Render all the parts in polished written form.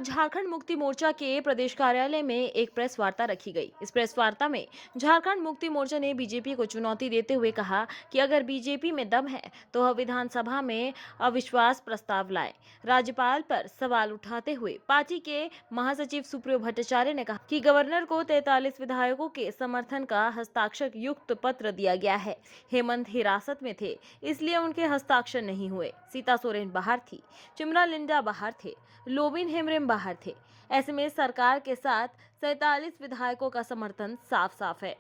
झारखंड मुक्ति मोर्चा के प्रदेश कार्यालय में एक प्रेस वार्ता रखी गई। इस प्रेस वार्ता में झारखंड मुक्ति मोर्चा ने बीजेपी को चुनौती देते हुए कहा कि अगर बीजेपी में दम है तो वह विधानसभा में अविश्वास प्रस्ताव लाए। राज्यपाल पर सवाल उठाते हुए पार्टी के महासचिव सुप्रियो भट्टाचार्य ने कहा कि गवर्नर को 43 विधायकों के समर्थन का हस्ताक्षर युक्त पत्र दिया गया है। हेमंत हिरासत में थे, इसलिए उनके हस्ताक्षर नहीं हुए। सीता सोरेन बाहर थी, चिमरा लिंडा बाहर थे, लोबिन हेमरेम बाहर थे। ऐसे में सरकार के साथ 47 विधायकों का समर्थन साफ साफ है।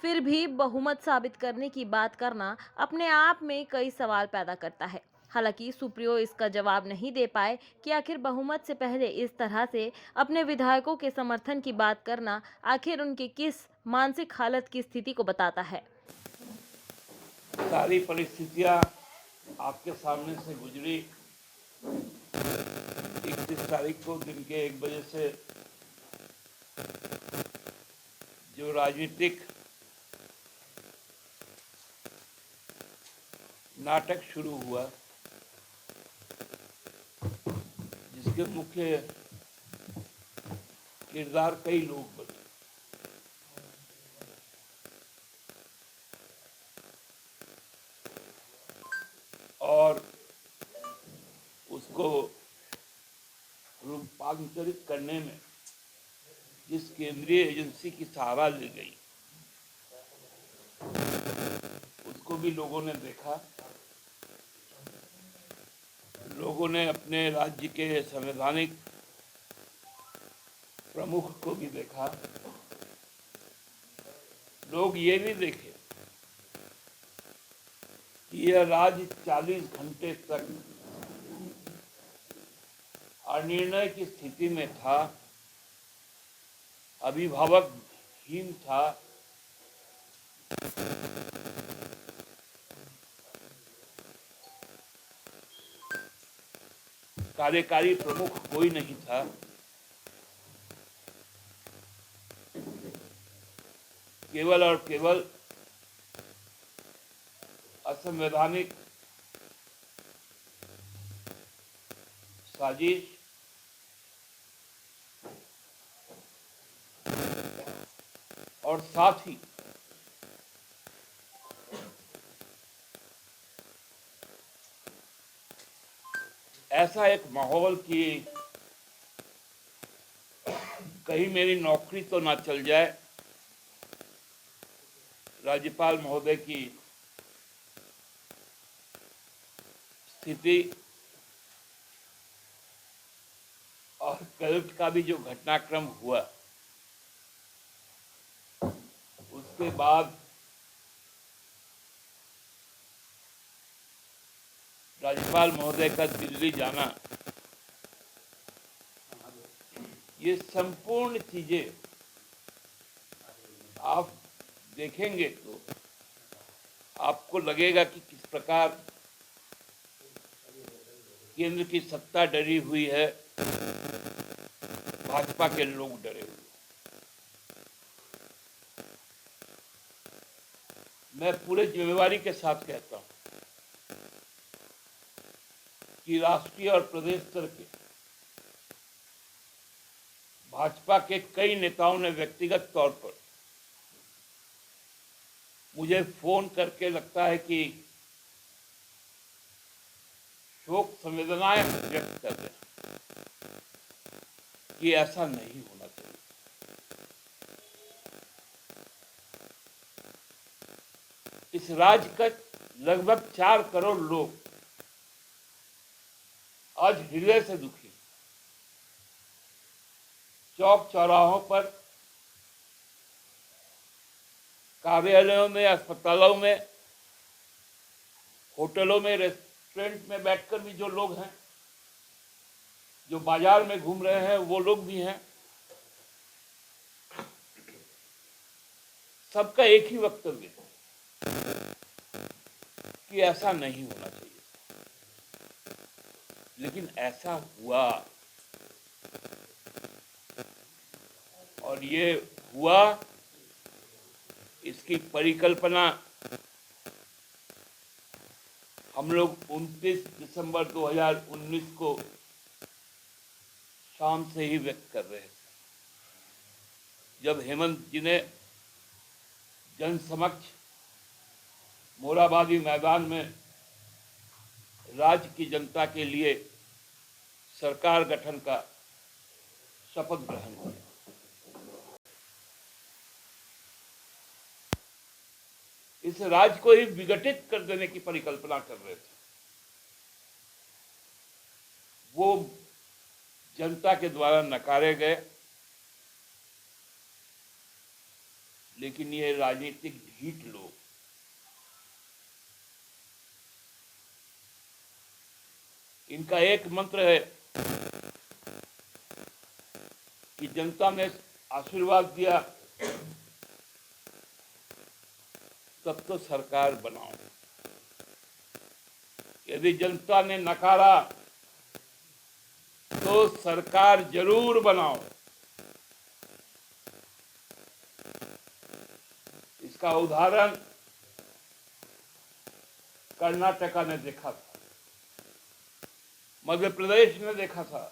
फिर भी बहुमत साबित करने की बात करना अपने आप में कई सवाल पैदा करता है। हालांकि सुप्रियो इसका जवाब नहीं दे पाए कि आखिर बहुमत से पहले इस तरह से अपने विधायकों के समर्थन की बात करना आखिर उनकी किस मानसिक हालत की स्थिति को बताता है। सारी परिस्थितियां आपके सामने से गुजरी। 31 तारीख को दिन के 1 बजे से जो राजनीतिक नाटक शुरू हुआ, जिसके मुख्य किरदार कई लोग बने। और उसको रूपांतरित करने में जिस केंद्रीय एजेंसी की सहारा ली गई, उसको भी लोगों ने देखा। लोगों ने अपने राज्य के संवैधानिक प्रमुख को भी देखा। लोग ये भी देखे कि यह राज्य 40 घंटे तक अनिर्णय की स्थिति में था, अभिभावकहीन था। कार्यकारी प्रमुख कोई नहीं था। केवल और केवल असंवैधानिक साजिश और साथ ही ऐसा एक माहौल कि कहीं मेरी नौकरी तो ना चल जाए। राज्यपाल महोदय की स्थिति और कल का भी जो घटनाक्रम हुआ, उसके बाद राज्यपाल महोदय का दिल्ली जाना, ये संपूर्ण चीजें आप देखेंगे तो आपको लगेगा कि किस प्रकार केंद्र की सत्ता डरी हुई है, भाजपा के लोग डरे हुए। मैं पूरे जिम्मेवारी के साथ कहता हूं कि राष्ट्रीय और प्रदेश स्तर के भाजपा के कई नेताओं ने व्यक्तिगत तौर पर मुझे फोन करके लगता है कि शोक संवेदनाएं व्यक्त कर रहे हैं कि ऐसा नहीं होना चाहिए। इस राज्य का लगभग 4 करोड़ लोग आज हृदय से दुखी, चौक चौराहों पर, कार्यालयों में, अस्पतालों में, होटलों में, रेस्टोरेंट में बैठकर भी जो लोग हैं, जो बाजार में घूम रहे हैं, वो लोग भी हैं। सबका एक ही वक्तव्य है कि ऐसा नहीं होना चाहिए। लेकिन ऐसा हुआ, और ये हुआ, इसकी परिकल्पना हम लोग 29 दिसंबर 2019 को शाम से ही व्यक्त कर रहे थे। जब हेमंत जी ने जन समक्ष मोराबादी मैदान में राज्य की जनता के लिए सरकार गठन का शपथ ग्रहण किया, इस राज्य को ही विघटित कर देने की परिकल्पना कर रहे थे। वो जनता के द्वारा नकारे गए, लेकिन ये राजनीतिक ढीठ लोग इनका एक मंत्र है कि जनता ने आशीर्वाद दिया तब तो सरकार बनाओ, यदि जनता ने नकारा तो सरकार जरूर बनाओ। इसका उदाहरण कर्नाटका ने देखा था, मध्य प्रदेश ने देखा था,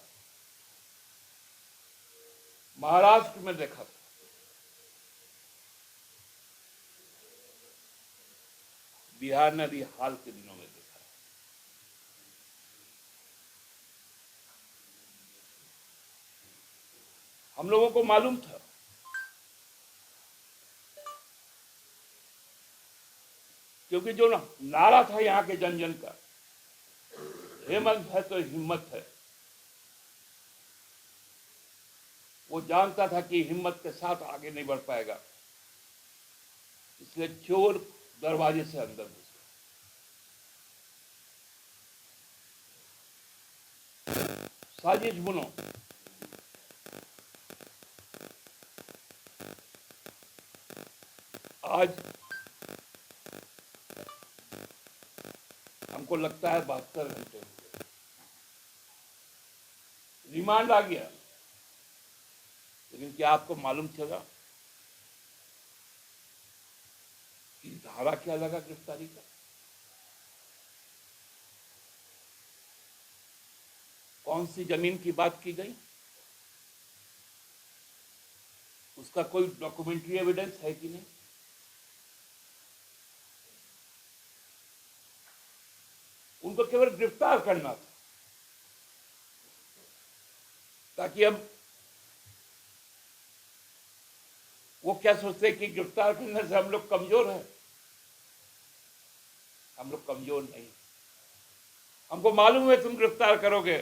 महाराष्ट्र में देखा था। बिहार ने भी हाल के दिनों में देखा। हम लोगों को मालूम था क्योंकि जो नारा था यहां के जन जन का, हेमंत है तो हिम्मत है, वो जानता था कि हिम्मत के साथ आगे नहीं बढ़ पाएगा, इसलिए चोर दरवाजे से अंदर घुस गए। साजिश बुनो, आज हमको लगता है 72 घंटे हो गए, रिमांड आ गया, लेकिन क्या आपको मालूम चला कि धारा क्या लगा गिरफ्तारी का? कौन सी जमीन की बात की गई? उसका कोई डॉक्यूमेंट्री एविडेंस है कि नहीं? उनको केवल गिरफ्तार करना था ताकि अब वो क्या सोचते हैं कि गिरफ्तार करने से हम लोग कमजोर हैं। हम लोग कमजोर नहीं, हमको मालूम है तुम गिरफ्तार करोगे,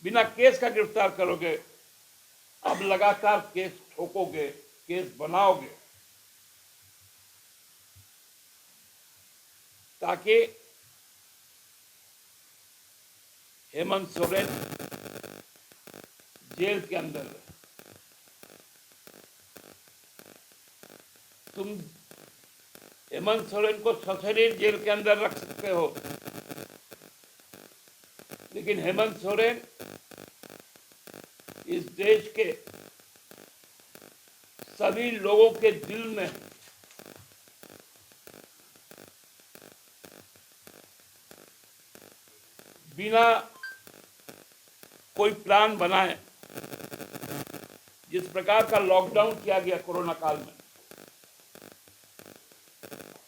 बिना केस का गिरफ्तार करोगे, अब लगातार केस ठोकोगे, केस बनाओगे, ताकि हेमंत सोरेन जेल के अंदर रहे। तुम हेमंत सोरेन को सशरीर जेल के अंदर रख सकते हो, लेकिन हेमंत सोरेन इस देश के सभी लोगों के दिल में बिना कोई प्लान बनाए जिस प्रकार का लॉकडाउन किया गया कोरोना काल में,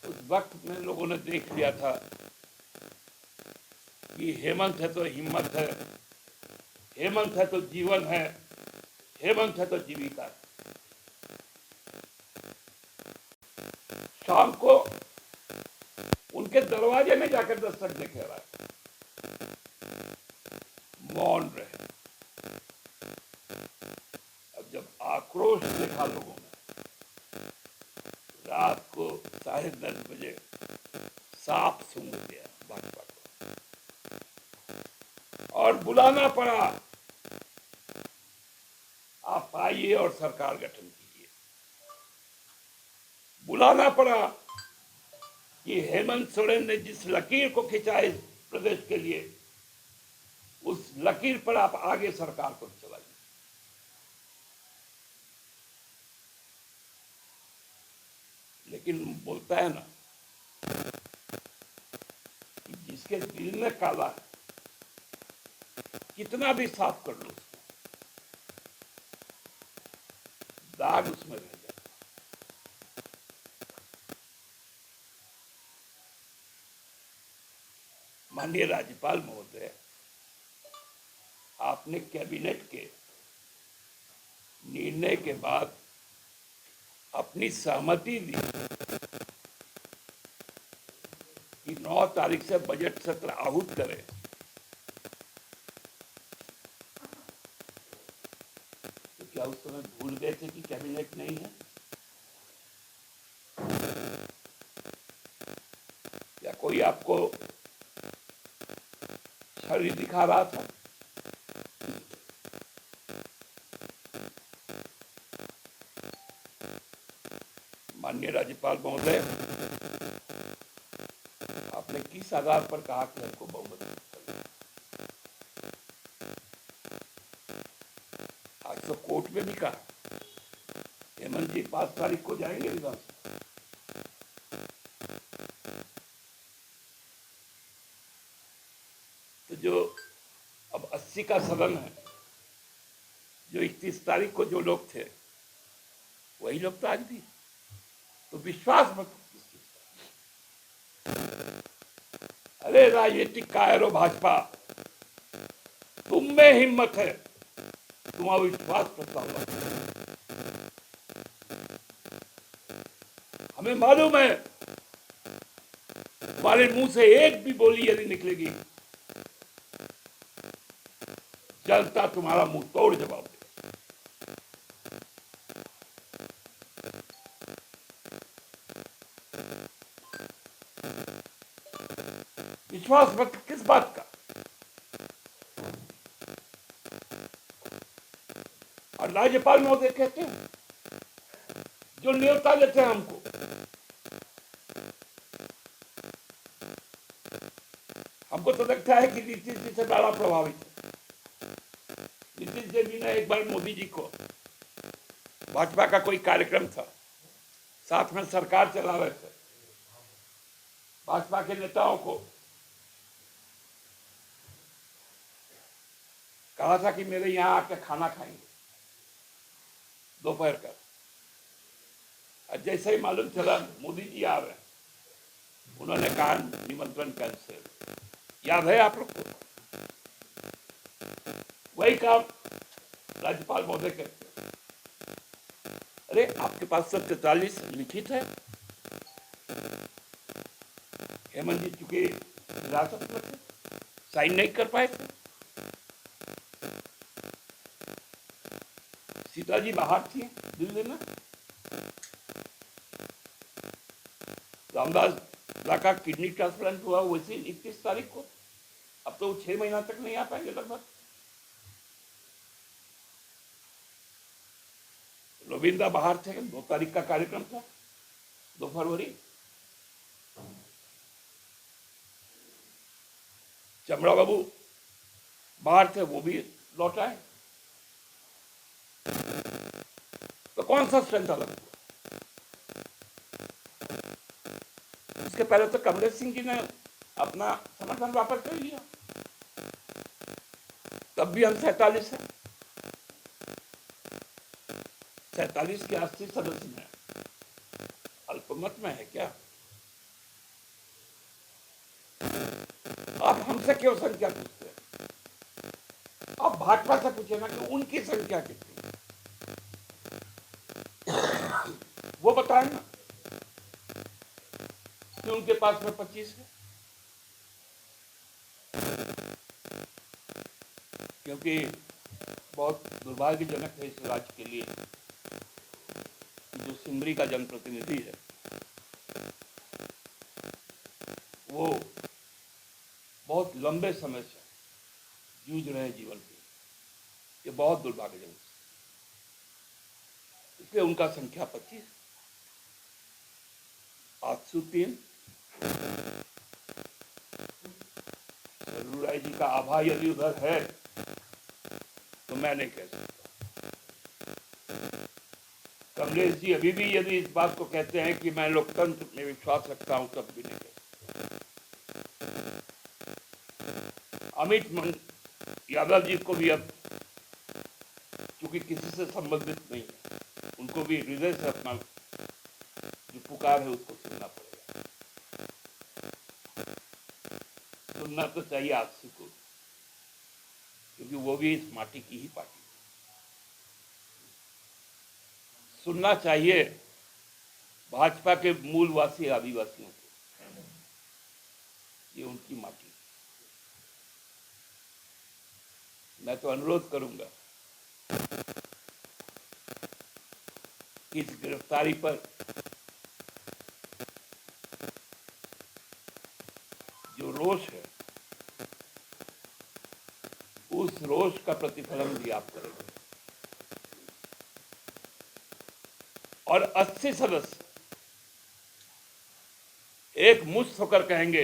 उस वक्त में लोगों ने देख लिया था कि हेमंत है तो हिम्मत है, हेमंत है तो जीवन है, हेमंत है तो जीविका है। शाम को उनके दरवाजे में जाकर दस्तक देखे रहा है, मौन रहे। अब जब आक्रोश देखा लोगों ने, रात को 10:30 बजे साफ सूंघ दिया भाजपा को और बुलाना पड़ा, आप आइए और सरकार गठन कीजिए। बुलाना पड़ा कि हेमंत सोरेन ने जिस लकीर को खींचा इस प्रदेश के लिए, उस लकीर पर आप आगे सरकार को चलाइए। लेकिन बोलता है ना कि जिसके दिल में काला है कितना भी साफ कर लो, दाग उसमें रह जाए। माननीय राज्यपाल महोदय, आपने कैबिनेट के निर्णय के बाद अपनी सहमति दी कि 9 तारीख से बजट सत्र आहूत करें। तो क्या उस समय भूल गए थे कि कैबिनेट नहीं है? क्या कोई आपको छवि दिखा रहा था? माननीय राज्यपाल महोदय, आपने किस आधार पर कहा कि हमको बहुमत चाहिए? आज तो कोर्ट में भी कहा हेमंत जी 5 तारीख को जाएंगे विधानसभा। तो जो अब 80 का सदन है, जो 31 तारीख को जो लोग थे वही लोग तो आज भी, तो विश्वास मत। अरे राजनीतिक कायरो भाजपा, तुम में हिम्मत है, तुम अविश्वास प्रस्ताव लाओ। हमें मालूम है तुम्हारे मुंह से एक भी बोली यदि निकलेगी, जनता तुम्हारा मुंह तोड़ जवाब दे। विश्वास मत किस बात का? और राज्यपाल महोदय कहते हैं जो न्योता देते हैं हमको, हमको तो लगता है कि नीतीश जी से बड़ा प्रभावित है। नीतीश जी ने एक बार मोदी जी को, भाजपा का कोई कार्यक्रम था, साथ में सरकार चला रहे थे, भाजपा के नेताओं को कहा था कि मेरे यहां आके खाना खाएंगे दोपहर का। और जैसे ही मालूम चला मोदी जी आ रहे हैं, उन्होंने कहा निमंत्रण कैंसिल। याद है आप लोग को? वही काम राज्यपाल महोदय कहते हैं, अरे आपके पास सब 43 लिखित है। हेमंत जी चूंकि हिरासत में थे, साइन नहीं कर पाए थे, सीता जी बाहर थी दिल्ली में, रामदास का किडनी ट्रांसप्लांट हुआ वैसे 31 तारीख को। अब तो 6 महीना तक नहीं आ पाएंगे लगभग। रविंद्र बाहर थे, 2 तारीख का कार्यक्रम था, 2 फरवरी। चमड़ा बाबू बाहर थे, वो भी लौट आए। तो कौन सा स्ट्रेंथ अलग हुआ? उसके पहले तो कमलेश सिंह जी ने अपना समर्थन वापस कर लिया, तब भी हम 47 है। 47 के 80 सदस्य में अल्पमत में है क्या? आप हमसे क्यों संख्या पूछते हैं? आप भाजपा से पूछे ना कि उनकी संख्या कितनी, वो बताएं ना कि उनके पास में 25 है। क्योंकि बहुत दुर्भाग्यजनक है इस राज्य के लिए कि जो सिमरी का जनप्रतिनिधि है वो बहुत लंबे समय से जूझ रहे हैं जीवन के, ये बहुत दुर्भाग्यजनक, इसलिए उनका संख्या 25। 803 सरयू राय जी का आभा यदि उधर है तो मैं नहीं कह सकता। कमलेश जी अभी भी यदि इस बात को कहते हैं कि मैं लोकतंत्र में विश्वास रखता हूं, तब भी नहीं कह सकता। यादव जी को भी अब क्योंकि किसी से संबंधित नहीं है, उनको भी हृदय से अपना जो पुकार है उसको सुनना पड़ेगा। सुनना तो चाहिए आजसू को, क्योंकि वो भी इस माटी की ही पार्टी है। सुनना चाहिए भाजपा के मूलवासी आदिवासियों को, ये उनकी माटी है। मैं तो अनुरोध करूंगा कि इस गिरफ्तारी पर जो रोष है, उस रोष का प्रतिफलन भी आप करेंगे और 80 सदस्य एक मुश्त होकर कहेंगे